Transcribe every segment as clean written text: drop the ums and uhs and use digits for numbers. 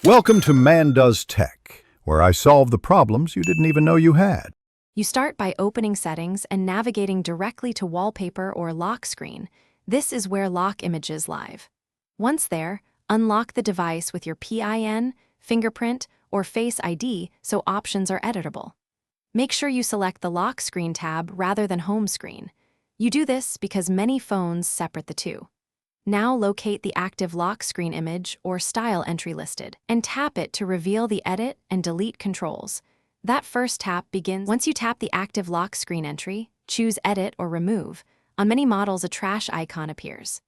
Welcome to Man Does Tech, where I solve the problems you didn't even know you had. You start by opening Settings and navigating directly to Wallpaper or Lock Screen. This is where Lock Images live. Once there, unlock the device with your PIN, fingerprint, or Face ID so options are editable. Make sure you select the Lock Screen tab rather than Home Screen. You do this because many phones separate the two. Now locate the active lock screen image or style entry listed, and tap it to reveal the edit and delete controls. That first tap begins. Once you tap the active lock screen entry, choose Edit or Remove. On many models, a trash icon appears.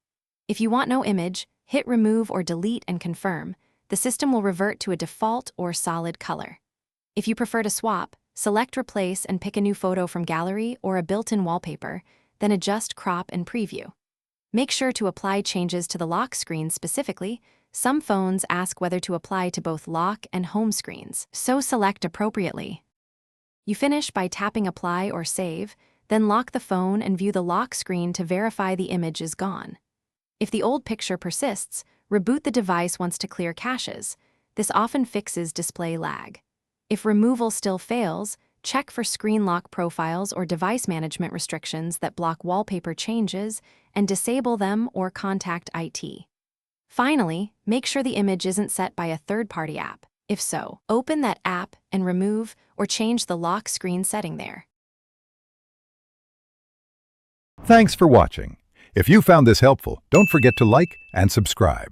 If you want no image, hit Remove or Delete and confirm. The system will revert to a default or solid color. If you prefer to swap, select Replace and pick a new photo from gallery or a built-in wallpaper, then adjust crop and preview. Make sure to apply changes to the lock screen specifically. Some phones ask whether to apply to both lock and home screens, so select appropriately. You finish by tapping Apply or Save, then lock the phone and view the lock screen to verify the image is gone. If the old picture persists, reboot the device once to clear caches. This often fixes display lag. If removal still fails, check for screen lock profiles or device management restrictions that block wallpaper changes and disable them or contact IT. Finally, make sure the image isn't set by a third-party app. If so, open that app and remove or change the lock screen setting there. Thanks for watching. If you found this helpful, don't forget to like and subscribe.